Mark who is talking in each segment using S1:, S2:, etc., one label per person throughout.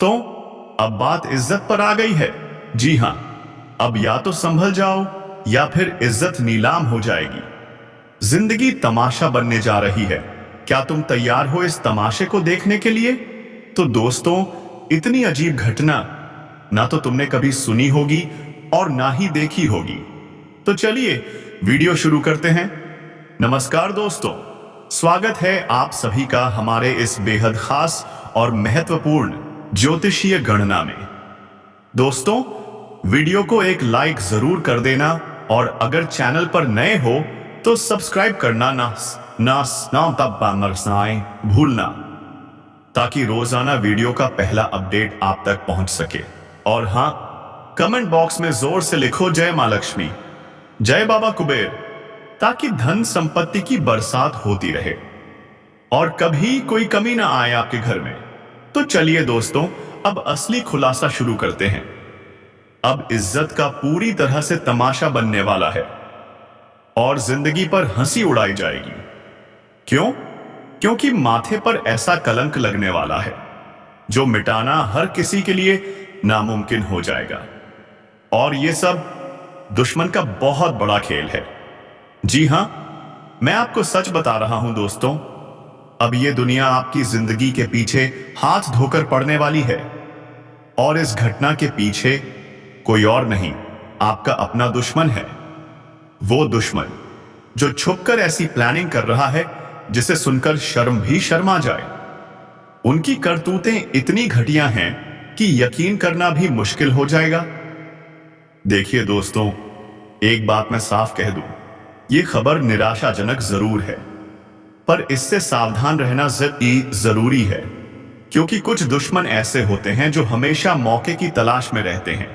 S1: तो अब बात इज्जत पर आ गई है। जी हां, अब या तो संभल जाओ या फिर इज्जत नीलाम हो जाएगी। जिंदगी तमाशा बनने जा रही है। क्या तुम तैयार हो इस तमाशे को देखने के लिए? तो दोस्तों, इतनी अजीब घटना ना तो तुमने कभी सुनी होगी और ना ही देखी होगी। तो चलिए वीडियो शुरू करते हैं। नमस्कार दोस्तों, स्वागत है आप सभी का हमारे इस बेहद खास और महत्वपूर्ण ज्योतिषीय गणना में। दोस्तों, वीडियो को एक लाइक जरूर कर देना और अगर चैनल पर नए हो तो सब्सक्राइब करना ना भूलना, ताकि रोजाना वीडियो का पहला अपडेट आप तक पहुंच सके। और हां, कमेंट बॉक्स में जोर से लिखो जय मां लक्ष्मी, जय बाबा कुबेर, ताकि धन संपत्ति की बरसात होती रहे और कभी कोई कमी ना आए आपके घर में। तो चलिए दोस्तों, अब असली खुलासा शुरू करते हैं। अब इज्जत का पूरी तरह से तमाशा बनने वाला है और जिंदगी पर हंसी उड़ाई जाएगी। क्यों? क्योंकि माथे पर ऐसा कलंक लगने वाला है जो मिटाना हर किसी के लिए नामुमकिन हो जाएगा। और यह सब दुश्मन का बहुत बड़ा खेल है। जी हां, मैं आपको सच बता रहा हूं दोस्तों, अब यह दुनिया आपकी जिंदगी के पीछे हाथ धोकर पड़ने वाली है। और इस घटना के पीछे कोई और नहीं, आपका अपना दुश्मन है। वो दुश्मन जो छुपकर ऐसी प्लानिंग कर रहा है जिसे सुनकर शर्म भी शर्मा जाए। उनकी करतूतें इतनी घटिया हैं कि यकीन करना भी मुश्किल हो जाएगा। देखिए दोस्तों, एक बात मैं साफ कह दूं, यह खबर निराशाजनक जरूर है, पर इससे सावधान रहना जरूरी है, क्योंकि कुछ दुश्मन ऐसे होते हैं जो हमेशा मौके की तलाश में रहते हैं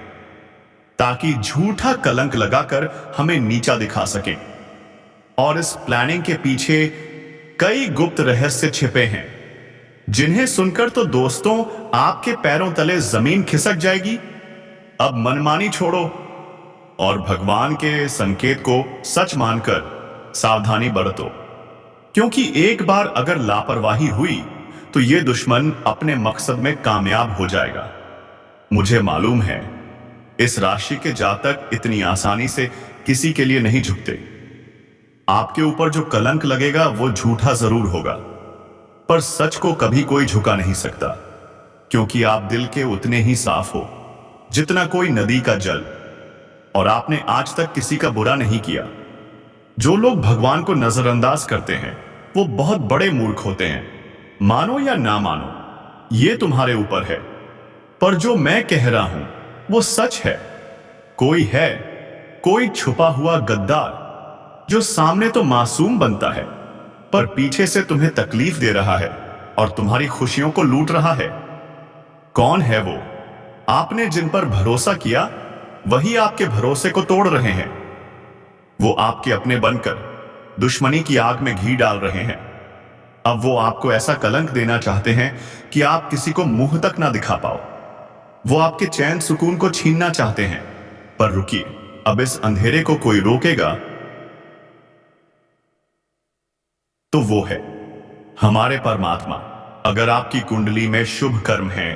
S1: ताकि झूठा कलंक लगाकर हमें नीचा दिखा सकें। और इस प्लानिंग के पीछे कई गुप्त रहस्य छिपे हैं, जिन्हें सुनकर तो दोस्तों आपके पैरों तले जमीन खिसक जाएगी। अब मनमानी छोड़ो और भगवान के संकेत को सच मानकर सावधानी बरतो, क्योंकि एक बार अगर लापरवाही हुई तो यह दुश्मन अपने मकसद में कामयाब हो जाएगा। मुझे मालूम है, इस राशि के जातक इतनी आसानी से किसी के लिए नहीं झुकते। आपके ऊपर जो कलंक लगेगा वो झूठा जरूर होगा, पर सच को कभी कोई झुका नहीं सकता, क्योंकि आप दिल के उतने ही साफ हो जितना कोई नदी का जल। और आपने आज तक किसी का बुरा नहीं किया। जो लोग भगवान को नजरअंदाज करते हैं वो बहुत बड़े मूर्ख होते हैं। मानो या ना मानो, ये तुम्हारे ऊपर है, पर जो मैं कह रहा हूं वो सच है। कोई छुपा हुआ गद्दार जो सामने तो मासूम बनता है पर पीछे से तुम्हें तकलीफ दे रहा है और तुम्हारी खुशियों को लूट रहा है। कौन है वो? आपने जिन पर भरोसा किया वही आपके भरोसे को तोड़ रहे हैं। वो आपके अपने बनकर दुश्मनी की आग में घी डाल रहे हैं। अब वो आपको ऐसा कलंक देना चाहते हैं कि आप किसी को मुंह तक ना दिखा पाओ। वो आपके चैन सुकून को छीनना चाहते हैं। पर रुकिए, अब इस अंधेरे को कोई रोकेगा तो वो है हमारे परमात्मा। अगर आपकी कुंडली में शुभ कर्म है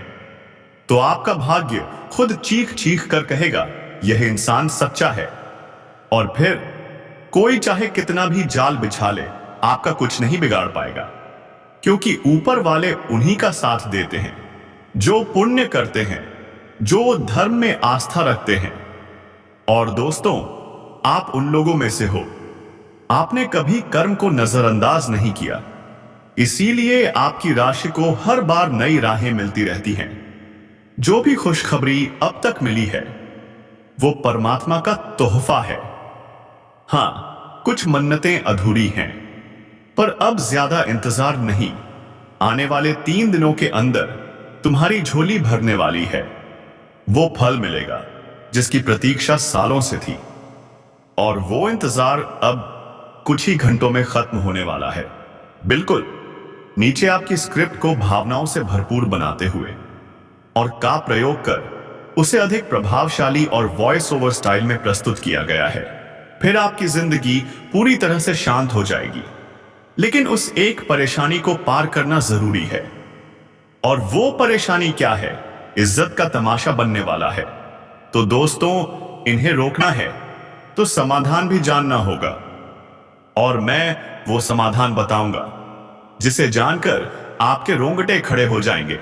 S1: तो आपका भाग्य खुद चीख चीख कर कहेगा यह इंसान सच्चा है। और फिर कोई चाहे कितना भी जाल बिछा ले, आपका कुछ नहीं बिगाड़ पाएगा, क्योंकि ऊपर वाले उन्हीं का साथ देते हैं जो पुण्य करते हैं, जो धर्म में आस्था रखते हैं। और दोस्तों, आप उन लोगों में से हो। आपने कभी कर्म को नजरअंदाज नहीं किया, इसीलिए आपकी राशि को हर बार नई राहें मिलती रहती हैं। जो भी खुशखबरी अब तक मिली है वो परमात्मा का तोहफा है। हां, कुछ मन्नतें अधूरी हैं, पर अब ज्यादा इंतजार नहीं। आने वाले 3 दिनों के अंदर तुम्हारी झोली भरने वाली है। वो फल मिलेगा जिसकी प्रतीक्षा सालों से थी, और वो इंतजार अब कुछ ही घंटों में खत्म होने वाला है। बिल्कुल नीचे आपकी स्क्रिप्ट को भावनाओं से भरपूर बनाते हुए और का प्रयोग कर उसे अधिक प्रभावशाली और वॉइस ओवर स्टाइल में प्रस्तुत किया गया है। फिर आपकी जिंदगी पूरी तरह से शांत हो जाएगी। लेकिन उस एक परेशानी को पार करना जरूरी है। और वो परेशानी क्या है, इज्जत का तमाशा बनने वाला है। तो दोस्तों, इन्हें रोकना है तो समाधान भी जानना होगा, और मैं वो समाधान बताऊंगा जिसे जानकर आपके रोंगटे खड़े हो जाएंगे।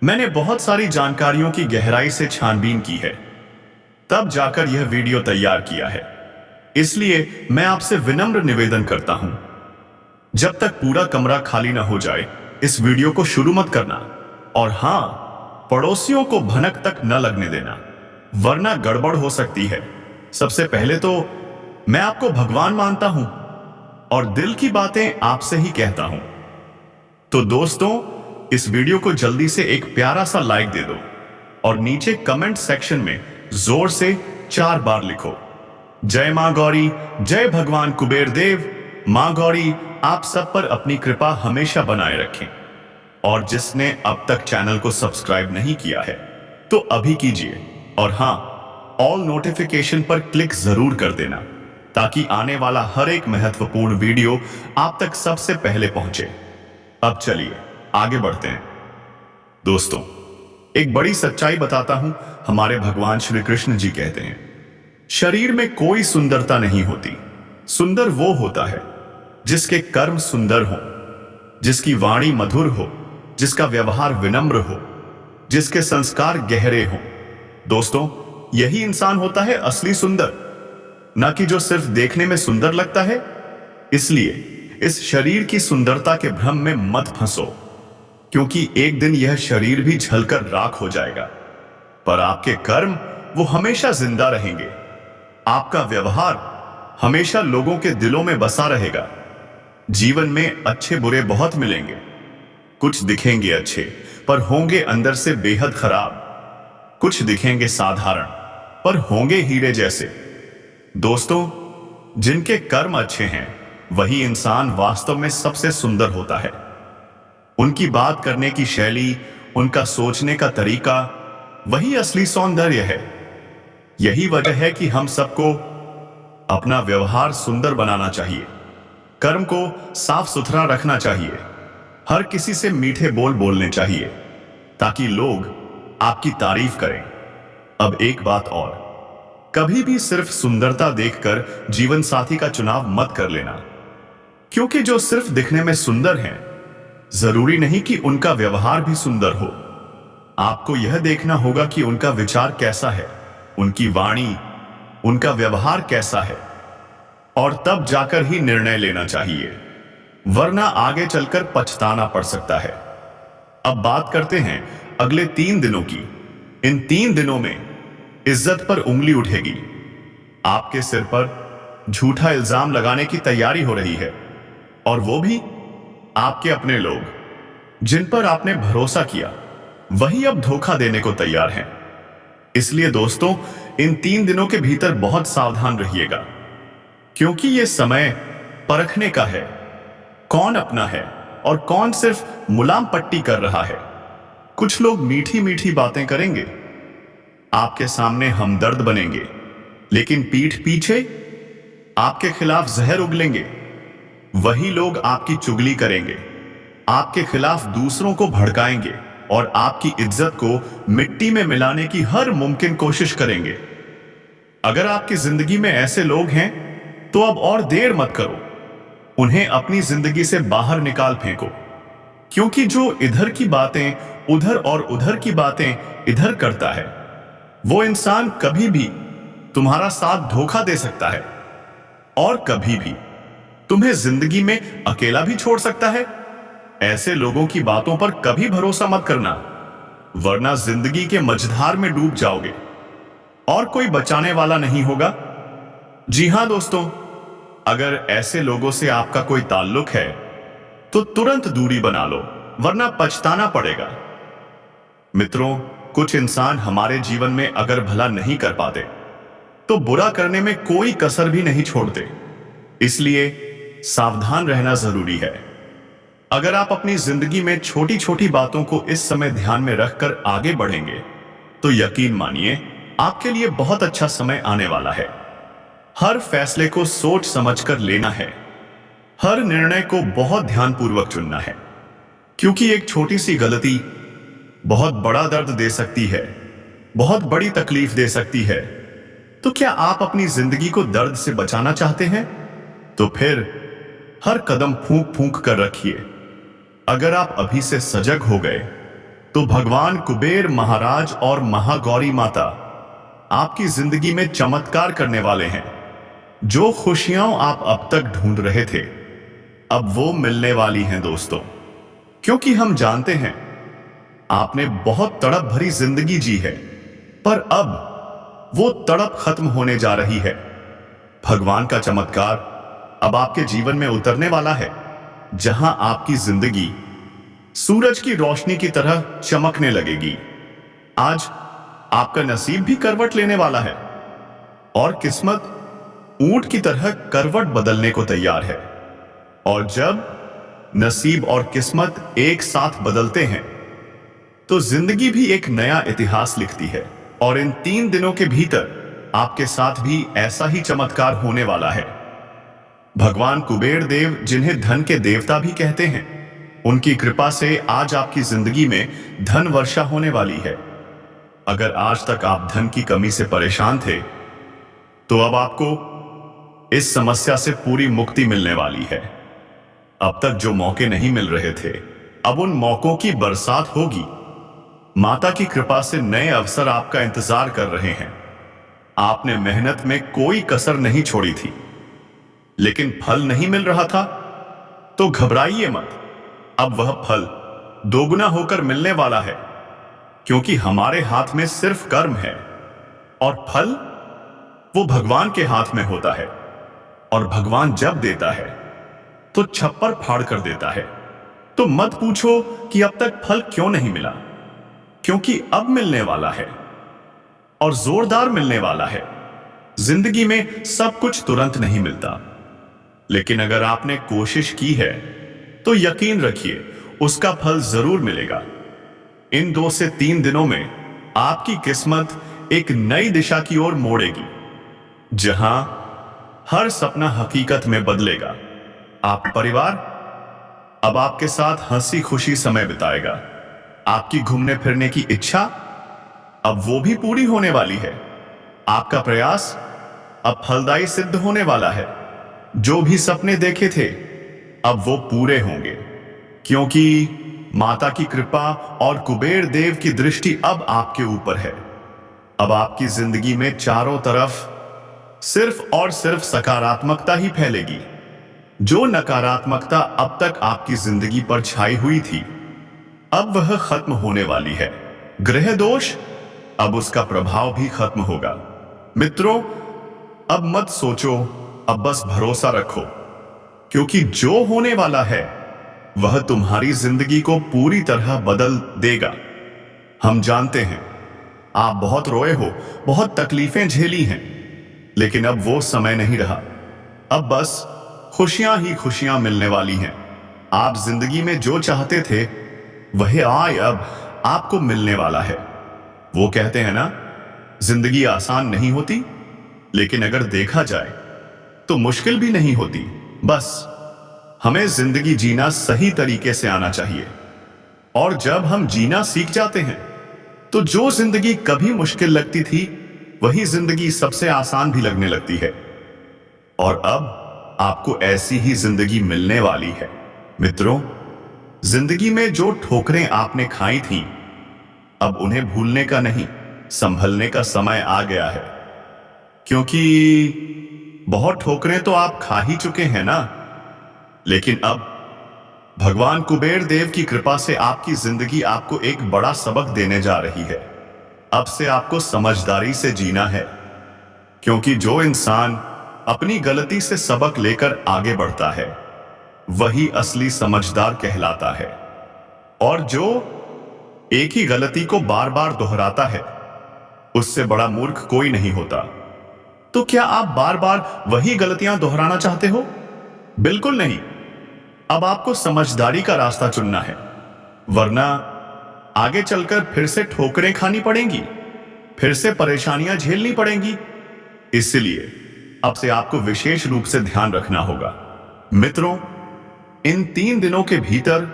S1: मैंने बहुत सारी जानकारियों की गहराई से छानबीन की है, तब जाकर यह वीडियो तैयार किया है। इसलिए मैं आपसे विनम्र निवेदन करता हूं, जब तक पूरा कमरा खाली ना हो जाए इस वीडियो को शुरू मत करना। और हां, पड़ोसियों को भनक तक न लगने देना, वरना गड़बड़ हो सकती है। सबसे पहले तो मैं आपको भगवान मानता हूं और दिल की बातें आपसे ही कहता हूं। तो दोस्तों, इस वीडियो को जल्दी से एक प्यारा सा लाइक दे दो और नीचे कमेंट सेक्शन में जोर से 4 बार लिखो, जय मां गौरी, जय भगवान कुबेर देव। मां गौरी आप सब पर अपनी कृपा हमेशा बनाए रखें। और जिसने अब तक चैनल को सब्सक्राइब नहीं किया है तो अभी कीजिए, और हां, ऑल नोटिफिकेशन पर क्लिक जरूर कर देना, ताकि आने वाला हर एक महत्वपूर्ण वीडियो आप तक सबसे पहले पहुंचे। अब चलिए आगे बढ़ते हैं। दोस्तों, एक बड़ी सच्चाई बताता हूं। हमारे भगवान श्री कृष्ण जी कहते हैं, शरीर में कोई सुंदरता नहीं होती, सुंदर वो होता है जिसके कर्म सुंदर हो, जिसकी वाणी मधुर हो, जिसका व्यवहार विनम्र हो, जिसके संस्कार गहरे हो। दोस्तों, यही इंसान होता है असली सुंदर, न कि जो सिर्फ देखने में सुंदर लगता है। इसलिए इस शरीर की सुंदरता के भ्रम में मत फंसो, क्योंकि एक दिन यह शरीर भी जलकर राख हो जाएगा, पर आपके कर्म वो हमेशा जिंदा रहेंगे। आपका व्यवहार हमेशा लोगों के दिलों में बसा रहेगा। जीवन में अच्छे बुरे बहुत मिलेंगे, कुछ दिखेंगे अच्छे पर होंगे अंदर से बेहद खराब, कुछ दिखेंगे साधारण पर होंगे हीरे जैसे। दोस्तों, जिनके कर्म अच्छे हैं वही इंसान वास्तव में सबसे सुंदर होता है। उनकी बात करने की शैली, उनका सोचने का तरीका, वही असली सौंदर्य है। यही वजह है कि हम सबको अपना व्यवहार सुंदर बनाना चाहिए, कर्म को साफ सुथरा रखना चाहिए, हर किसी से मीठे बोल बोलने चाहिए, ताकि लोग आपकी तारीफ करें। अब एक बात और, कभी भी सिर्फ सुंदरता देखकर जीवन साथी का चुनाव मत कर लेना, क्योंकि जो सिर्फ दिखने में सुंदर हैं, जरूरी नहीं कि उनका व्यवहार भी सुंदर हो। आपको यह देखना होगा कि उनका विचार कैसा है, उनकी वाणी, उनका व्यवहार कैसा है, और तब जाकर ही निर्णय लेना चाहिए, वरना आगे चलकर पछताना पड़ सकता है। अब बात करते हैं अगले 3 दिनों की। इन 3 दिनों में इज्जत पर उंगली उठेगी। आपके सिर पर झूठा इल्जाम लगाने की तैयारी हो रही है, और वो भी आपके अपने लोग जिन पर आपने भरोसा किया, वही अब धोखा देने को तैयार हैं। इसलिए दोस्तों, इन 3 दिनों के भीतर बहुत सावधान रहिएगा, क्योंकि यह समय परखने का है, कौन अपना है और कौन सिर्फ मुलाम पट्टी कर रहा है। कुछ लोग मीठी मीठी बातें करेंगे, आपके सामने हमदर्द बनेंगे, लेकिन पीठ पीछे आपके खिलाफ जहर उगलेंगे। वही लोग आपकी चुगली करेंगे, आपके खिलाफ दूसरों को भड़काएंगे और आपकी इज्जत को मिट्टी में मिलाने की हर मुमकिन कोशिश करेंगे। अगर आपकी जिंदगी में ऐसे लोग हैं तो अब और देर मत करो, उन्हें अपनी जिंदगी से बाहर निकाल फेंको, क्योंकि जो इधर की बातें उधर और उधर की बातें इधर करता है, वो इंसान कभी भी तुम्हारा साथ धोखा दे सकता है और कभी भी तुम्हें जिंदगी में अकेला भी छोड़ सकता है। ऐसे लोगों की बातों पर कभी भरोसा मत करना, वरना जिंदगी के मझधार में डूब जाओगे और कोई बचाने वाला नहीं होगा। जी हां दोस्तों, अगर ऐसे लोगों से आपका कोई ताल्लुक है तो तुरंत दूरी बना लो, वरना पछताना पड़ेगा। मित्रों, कुछ इंसान हमारे जीवन में अगर भला नहीं कर पाते तो बुरा करने में कोई कसर भी नहीं छोड़ते। इसलिए सावधान रहना जरूरी है। अगर आप अपनी जिंदगी में छोटी छोटी बातों को इस समय ध्यान में रखकर आगे बढ़ेंगे तो यकीन मानिए आपके लिए बहुत अच्छा समय आने वाला है। हर फैसले को सोच समझकर लेना है, हर निर्णय को बहुत ध्यानपूर्वक चुनना है, क्योंकि एक छोटी सी गलती बहुत बड़ा दर्द दे सकती है, बहुत बड़ी तकलीफ दे सकती है। तो क्या आप अपनी जिंदगी को दर्द से बचाना चाहते हैं? तो फिर हर कदम फूंक फूंक कर रखिए। अगर आप अभी से सजग हो गए तो भगवान कुबेर महाराज और महागौरी माता आपकी जिंदगी में चमत्कार करने वाले हैं। जो खुशियां आप अब तक ढूंढ रहे थे, अब वो मिलने वाली हैं दोस्तों। क्योंकि हम जानते हैं आपने बहुत तड़प भरी जिंदगी जी है, पर अब वो तड़प खत्म होने जा रही है। भगवान का चमत्कार अब आपके जीवन में उतरने वाला है, जहां आपकी जिंदगी सूरज की रोशनी की तरह चमकने लगेगी। आज आपका नसीब भी करवट लेने वाला है और किस्मत ऊंट की तरह करवट बदलने को तैयार है। और जब नसीब और किस्मत एक साथ बदलते हैं तो जिंदगी भी एक नया इतिहास लिखती है। और इन 3 दिनों के भीतर आपके साथ भी ऐसा ही चमत्कार होने वाला है। भगवान कुबेर देव, जिन्हें धन के देवता भी कहते हैं, उनकी कृपा से आज आपकी जिंदगी में धन वर्षा होने वाली है। अगर आज तक आप धन की कमी से परेशान थे, तो अब आपको इस समस्या से पूरी मुक्ति मिलने वाली है। अब तक जो मौके नहीं मिल रहे थे, अब उन मौकों की बरसात होगी। माता की कृपा से नए अवसर आपका इंतजार कर रहे हैं। आपने मेहनत में कोई कसर नहीं छोड़ी थी, लेकिन फल नहीं मिल रहा था, तो घबराइए मत। अब वह फल दोगुना होकर मिलने वाला है, क्योंकि हमारे हाथ में सिर्फ कर्म है और फल वो भगवान के हाथ में होता है। और भगवान जब देता है तो छप्पर फाड़ कर देता है। तो मत पूछो कि अब तक फल क्यों नहीं मिला, क्योंकि अब मिलने वाला है और जोरदार मिलने वाला है। जिंदगी में सब कुछ तुरंत नहीं मिलता, लेकिन अगर आपने कोशिश की है तो यकीन रखिए उसका फल जरूर मिलेगा। इन 2 से 3 दिनों में आपकी किस्मत एक नई दिशा की ओर मोड़ेगी, जहां हर सपना हकीकत में बदलेगा। आप परिवार अब आपके साथ हंसी खुशी समय बिताएगा। आपकी घूमने फिरने की इच्छा अब वो भी पूरी होने वाली है। आपका प्रयास अब फलदायी सिद्ध होने वाला है। जो भी सपने देखे थे अब वो पूरे होंगे, क्योंकि माता की कृपा और कुबेर देव की दृष्टि अब आपके ऊपर है। अब आपकी जिंदगी में चारों तरफ सिर्फ और सिर्फ सकारात्मकता ही फैलेगी। जो नकारात्मकता अब तक आपकी जिंदगी पर छाई हुई थी, अब वह खत्म होने वाली है। ग्रह दोष, अब उसका प्रभाव भी खत्म होगा। मित्रों, अब मत सोचो, अब बस भरोसा रखो, क्योंकि जो होने वाला है वह तुम्हारी जिंदगी को पूरी तरह बदल देगा। हम जानते हैं आप बहुत रोए हो, बहुत तकलीफें झेली हैं, लेकिन अब वो समय नहीं रहा। अब बस खुशियां ही खुशियां मिलने वाली हैं। आप जिंदगी में जो चाहते थे वह आय अब आपको मिलने वाला है। वो कहते हैं ना, जिंदगी आसान नहीं होती, लेकिन अगर देखा जाए तो मुश्किल भी नहीं होती। बस हमें जिंदगी जीना सही तरीके से आना चाहिए। और जब हम जीना सीख जाते हैं तो जो जिंदगी कभी मुश्किल लगती थी, वही जिंदगी सबसे आसान भी लगने लगती है। और अब आपको ऐसी ही जिंदगी मिलने वाली है। मित्रों, जिंदगी में जो ठोकरें आपने खाई थीं, अब उन्हें भूलने का नहीं, संभलने का समय आ गया है। क्योंकि बहुत ठोकरें तो आप खा ही चुके हैं ना। लेकिन अब भगवान कुबेर देव की कृपा से आपकी जिंदगी आपको एक बड़ा सबक देने जा रही है। अब से आपको समझदारी से जीना है, क्योंकि जो इंसान अपनी गलती से सबक लेकर आगे बढ़ता है, वही असली समझदार कहलाता है। और जो एक ही गलती को बार बार दोहराता है, उससे बड़ा मूर्ख कोई नहीं होता। तो क्या आप बार बार वही गलतियां दोहराना चाहते हो? बिल्कुल नहीं। अब आपको समझदारी का रास्ता चुनना है, वरना आगे चलकर फिर से ठोकरें खानी पड़ेंगी, फिर से परेशानियां झेलनी पड़ेंगी। इसलिए अब से आपको विशेष रूप से ध्यान रखना होगा। मित्रों, इन 3 दिनों के भीतर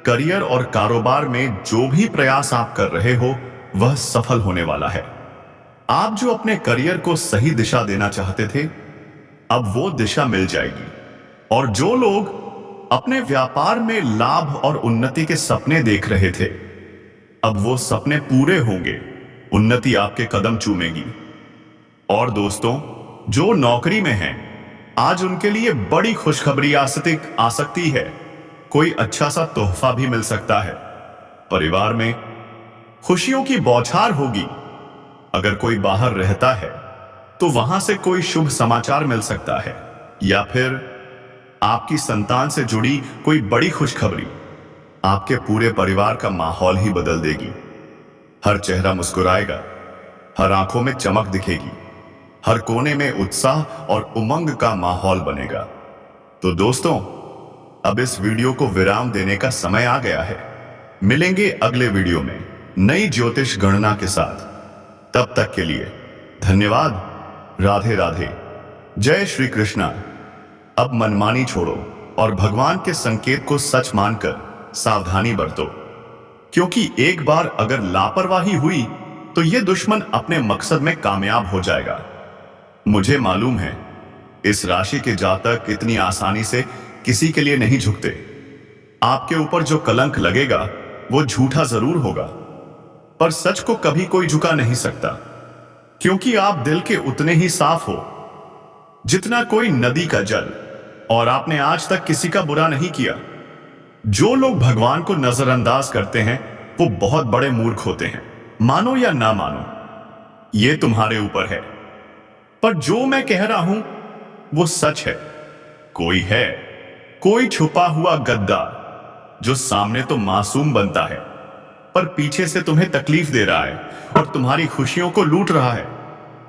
S1: करियर और कारोबार में जो भी प्रयास आप कर रहे हो वह सफल होने वाला है। आप जो अपने करियर को सही दिशा देना चाहते थे, अब वो दिशा मिल जाएगी। और जो लोग अपने व्यापार में लाभ और उन्नति के सपने देख रहे थे, अब वो सपने पूरे होंगे। उन्नति आपके कदम चूमेगी। और दोस्तों, जो नौकरी में हैं, आज उनके लिए बड़ी खुशखबरी आ सकती है। कोई अच्छा सा तोहफा भी मिल सकता है। परिवार में खुशियों की बौछार होगी। अगर कोई बाहर रहता है तो वहां से कोई शुभ समाचार मिल सकता है, या फिर आपकी संतान से जुड़ी कोई बड़ी खुशखबरी आपके पूरे परिवार का माहौल ही बदल देगी। हर चेहरा मुस्कुराएगा, हर आंखों में चमक दिखेगी, हर कोने में उत्साह और उमंग का माहौल बनेगा। तो दोस्तों, अब इस वीडियो को विराम देने का समय आ गया है। मिलेंगे अगले वीडियो में नई ज्योतिष गणना के साथ। तब तक के लिए धन्यवाद। राधे राधे। जय श्री कृष्णा। अब मनमानी छोड़ो और भगवान के संकेत को सच मानकर सावधानी बरतो, क्योंकि एक बार अगर लापरवाही हुई तो यह दुश्मन अपने मकसद में कामयाब हो जाएगा। मुझे मालूम है, इस राशि के जातक इतनी आसानी से किसी के लिए नहीं झुकते। आपके ऊपर जो कलंक लगेगा वो झूठा जरूर होगा, पर सच को कभी कोई झुका नहीं सकता, क्योंकि आप दिल के उतने ही साफ हो जितना कोई नदी का जल, और आपने आज तक किसी का बुरा नहीं किया। जो लोग भगवान को नजरअंदाज करते हैं वो बहुत बड़े मूर्ख होते हैं। मानो या ना मानो, ये तुम्हारे ऊपर है, पर जो मैं कह रहा हूं वो सच है। कोई छुपा हुआ गद्दार जो सामने तो मासूम बनता है, पर पीछे से तुम्हें तकलीफ दे रहा है और तुम्हारी खुशियों को लूट रहा है।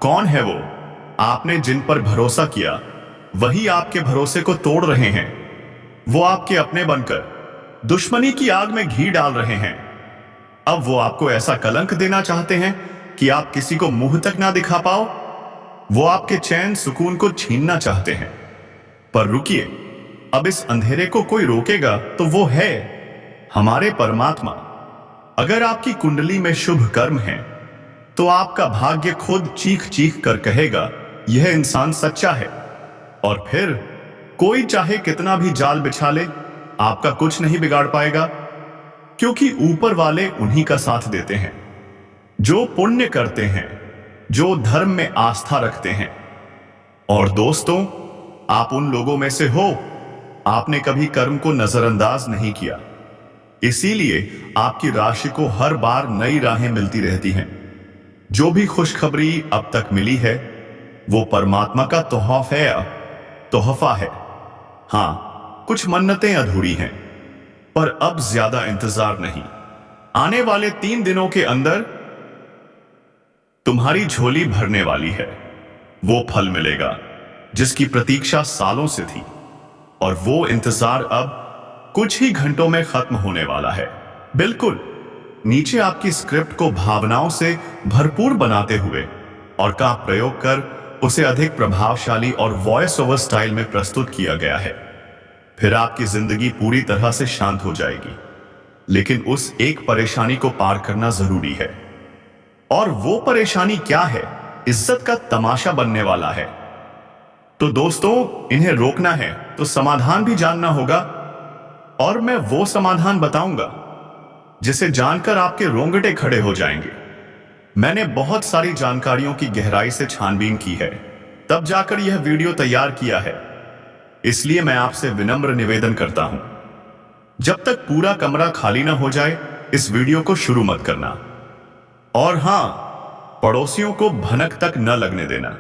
S1: कौन है वो? आपने जिन पर भरोसा किया वही आपके भरोसे को तोड़ रहे हैं। वो आपके अपने बनकर दुश्मनी की आग में घी डाल रहे हैं। अब वो आपको ऐसा कलंक देना चाहते हैं कि आप किसी को मुंह तक ना दिखा पाओ। वो आपके चैन सुकून को छीनना चाहते हैं। पर रुकिए, अब इस अंधेरे को कोई रोकेगा तो वो है हमारे परमात्मा। अगर आपकी कुंडली में शुभ कर्म है तो आपका भाग्य खुद चीख चीख कर कहेगा यह इंसान सच्चा है। और फिर कोई चाहे कितना भी जाल बिछा ले, आपका कुछ नहीं बिगाड़ पाएगा, क्योंकि ऊपर वाले उन्हीं का साथ देते हैं जो पुण्य करते हैं, जो धर्म में आस्था रखते हैं। और दोस्तों, आप उन लोगों में से हो, आपने कभी कर्म को नजरअंदाज नहीं किया, इसीलिए आपकी राशि को हर बार नई राहें मिलती रहती हैं। जो भी खुशखबरी अब तक मिली है वो परमात्मा का तोहफा है। हां, कुछ मन्नतें अधूरी हैं, पर अब ज्यादा इंतजार नहीं। आने वाले 3 दिनों के अंदर तुम्हारी झोली भरने वाली है। वो फल मिलेगा जिसकी प्रतीक्षा सालों से थी, और वो इंतजार अब कुछ ही घंटों में खत्म होने वाला है। बिल्कुल नीचे आपकी स्क्रिप्ट को भावनाओं से भरपूर बनाते हुए और का प्रयोग कर उसे अधिक प्रभावशाली और वॉइस ओवर स्टाइल में प्रस्तुत किया गया है। फिर आपकी जिंदगी पूरी तरह से शांत हो जाएगी। लेकिन उस एक परेशानी को पार करना जरूरी है, और वो परेशानी क्या है? इज्जत का तमाशा बनने वाला है। तो दोस्तों, इन्हें रोकना है तो समाधान भी जानना होगा, और मैं वो समाधान बताऊंगा जिसे जानकर आपके रोंगटे खड़े हो जाएंगे। मैंने बहुत सारी जानकारियों की गहराई से छानबीन की है, तब जाकर यह वीडियो तैयार किया है। इसलिए मैं आपसे विनम्र निवेदन करता हूं, जब तक पूरा कमरा खाली ना हो जाए इस वीडियो को शुरू मत करना। और हां, पड़ोसियों को भनक तक न लगने देना,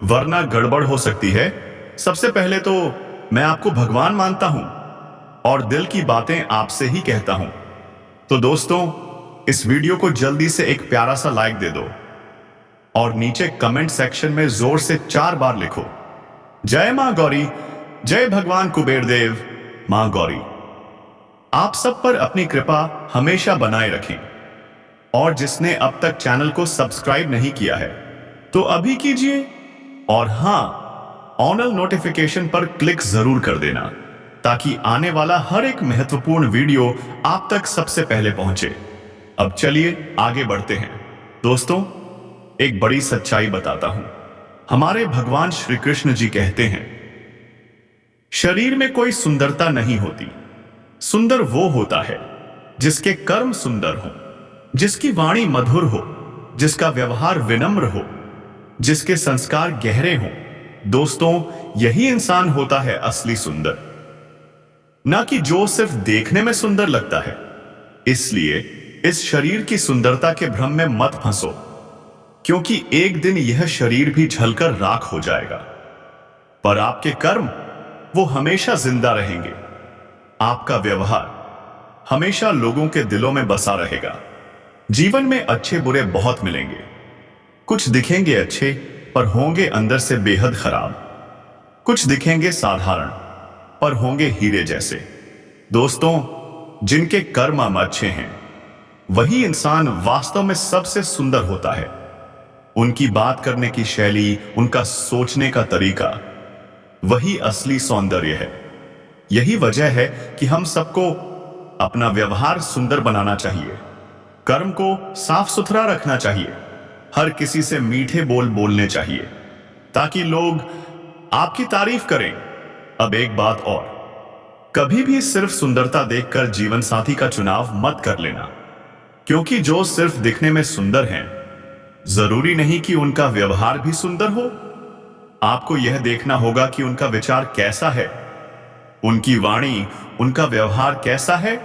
S1: वरना गड़बड़ हो सकती है। सबसे पहले तो मैं आपको भगवान मानता हूं और दिल की बातें आपसे ही कहता हूं। तो दोस्तों, इस वीडियो को जल्दी से एक प्यारा सा लाइक दे दो और नीचे कमेंट सेक्शन में जोर से 4 बार लिखो, जय मां गौरी, जय भगवान कुबेर देव, मां गौरी। आप सब पर अपनी कृपा हमेशा बनाए रखें। और जिसने अब तक चैनल को सब्सक्राइब नहीं किया है तो अभी कीजिए, और हां, ऑल नोटिफिकेशन पर क्लिक जरूर कर देना, ताकि आने वाला हर एक महत्वपूर्ण वीडियो आप तक सबसे पहले पहुंचे। अब चलिए आगे बढ़ते हैं। दोस्तों, एक बड़ी सच्चाई बताता हूं। हमारे भगवान श्री कृष्ण जी कहते हैं, शरीर में कोई सुंदरता नहीं होती। सुंदर वो होता है जिसके कर्म सुंदर हो, जिसकी वाणी मधुर हो, जिसका व्यवहार विनम्र हो, जिसके संस्कार गहरे हों। दोस्तों, यही इंसान होता है असली सुंदर, ना कि जो सिर्फ देखने में सुंदर लगता है। इसलिए इस शरीर की सुंदरता के भ्रम में मत फंसो, क्योंकि एक दिन यह शरीर भी जलकर राख हो जाएगा, पर आपके कर्म वो हमेशा जिंदा रहेंगे। आपका व्यवहार हमेशा लोगों के दिलों में बसा रहेगा। जीवन में अच्छे बुरे बहुत मिलेंगे। कुछ दिखेंगे अच्छे पर होंगे अंदर से बेहद खराब। कुछ दिखेंगे साधारण पर होंगे हीरे जैसे। दोस्तों, जिनके कर्म अच्छे हैं वही इंसान वास्तव में सबसे सुंदर होता है। उनकी बात करने की शैली, उनका सोचने का तरीका, वही असली सौंदर्य है। यही वजह है कि हम सबको अपना व्यवहार सुंदर बनाना चाहिए, कर्म को साफ सुथरा रखना चाहिए, हर किसी से मीठे बोल बोलने चाहिए ताकि लोग आपकी तारीफ करें। अब एक बात और, कभी भी सिर्फ सुंदरता देखकर जीवन साथी का चुनाव मत कर लेना, क्योंकि जो सिर्फ दिखने में सुंदर हैं, जरूरी नहीं कि उनका व्यवहार भी सुंदर हो। आपको यह देखना होगा कि उनका विचार कैसा है, उनकी वाणी, उनका व्यवहार कैसा है,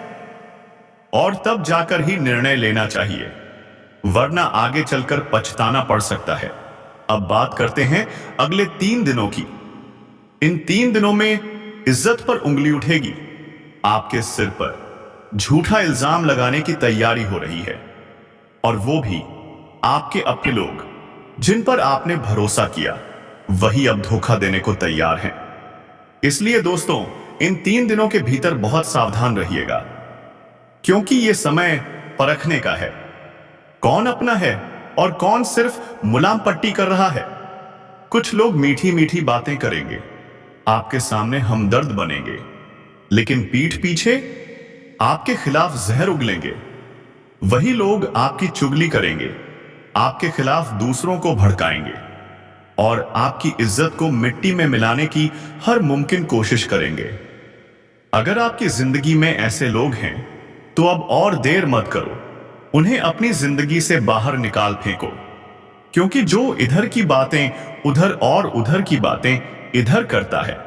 S1: और तब जाकर ही निर्णय लेना चाहिए, वरना आगे चलकर पछताना पड़ सकता है। अब बात करते हैं अगले 3 दिनों की। इन 3 दिनों में इज्जत पर उंगली उठेगी। आपके सिर पर झूठा इल्जाम लगाने की तैयारी हो रही है, और वो भी आपके अपने लोग जिन पर आपने भरोसा किया, वही अब धोखा देने को तैयार हैं। इसलिए दोस्तों, इन 3 दिनों के भीतर बहुत सावधान रहिएगा, क्योंकि यह समय परखने का है, कौन अपना है और कौन सिर्फ मुलाम पट्टी कर रहा है। कुछ लोग मीठी मीठी बातें करेंगे, आपके सामने हमदर्द बनेंगे, लेकिन पीठ पीछे आपके खिलाफ जहर उगलेंगे। वही लोग आपकी चुगली करेंगे, आपके खिलाफ दूसरों को भड़काएंगे और आपकी इज्जत को मिट्टी में मिलाने की हर मुमकिन कोशिश करेंगे। अगर आपकी जिंदगी में ऐसे लोग हैं तो अब और देर मत करो, उन्हें अपनी जिंदगी से बाहर निकाल फेंको, क्योंकि जो इधर की बातें उधर और उधर की बातें इधर करता है,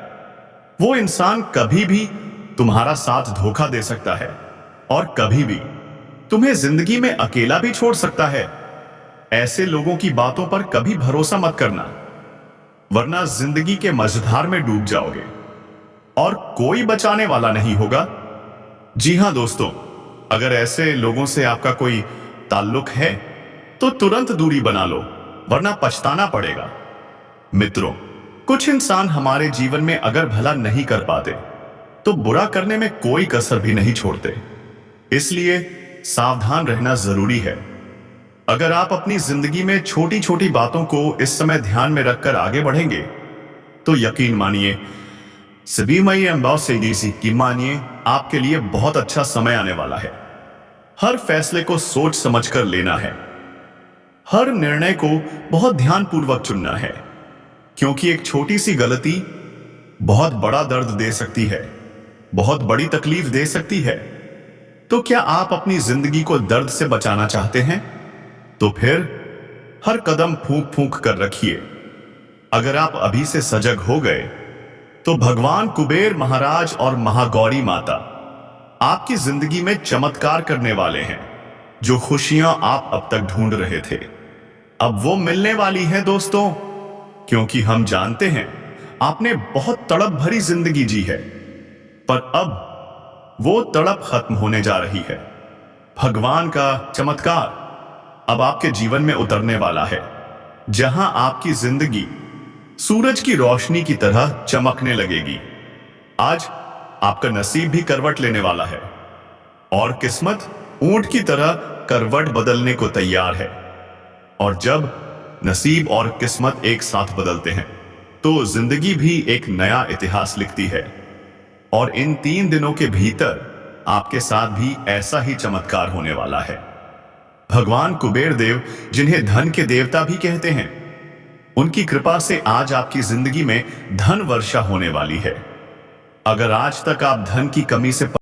S1: वो इंसान कभी भी तुम्हारा साथ धोखा दे सकता है और कभी भी तुम्हें जिंदगी में अकेला भी छोड़ सकता है। ऐसे लोगों की बातों पर कभी भरोसा मत करना, वरना जिंदगी के मझधार में डूब जाओगे और कोई बचाने वाला नहीं होगा। जी हां दोस्तों, अगर ऐसे लोगों से आपका कोई ताल्लुक है तो तुरंत दूरी बना लो, वरना पछताना पड़ेगा। मित्रों, कुछ इंसान हमारे जीवन में अगर भला नहीं कर पाते तो बुरा करने में कोई कसर भी नहीं छोड़ते। इसलिए सावधान रहना जरूरी है। अगर आप अपनी जिंदगी में छोटी छोटी बातों को इस समय ध्यान में रखकर आगे बढ़ेंगे तो यकीन मानिए, सभी मई अम्बाव से डीसी की मानिए, आपके लिए बहुत अच्छा समय आने वाला है। हर फैसले को सोच समझकर लेना है, हर निर्णय को बहुत ध्यानपूर्वक चुनना है, क्योंकि एक छोटी सी गलती बहुत बड़ा दर्द दे सकती है, बहुत बड़ी तकलीफ दे सकती है। तो क्या आप अपनी जिंदगी को दर्द से बचाना चाहते हैं? तो फिर हर कदम फूंक फूंक कर रखिए। अगर आप अभी से सजग हो गए तो भगवान कुबेर महाराज और महागौरी माता आपकी जिंदगी में चमत्कार करने वाले हैं। जो खुशियां आप अब तक ढूंढ रहे थे, अब वो मिलने वाली है दोस्तों, क्योंकि हम जानते हैं आपने बहुत तड़प भरी जिंदगी जी है, पर अब वो तड़प खत्म होने जा रही है। भगवान का चमत्कार अब आपके जीवन में उतरने वाला है, जहां आपकी जिंदगी सूरज की रोशनी की तरह चमकने लगेगी। आज आपका नसीब भी करवट लेने वाला है और किस्मत ऊंट की तरह करवट बदलने को तैयार है। और जब नसीब और किस्मत एक साथ बदलते हैं तो जिंदगी भी एक नया इतिहास लिखती है। और इन 3 दिनों के भीतर आपके साथ भी ऐसा ही चमत्कार होने वाला है। भगवान कुबेर देव, जिन्हें धन के देवता भी कहते हैं, उनकी कृपा से आज आपकी जिंदगी में धन वर्षा होने वाली है। अगर आज तक आप धन की कमी से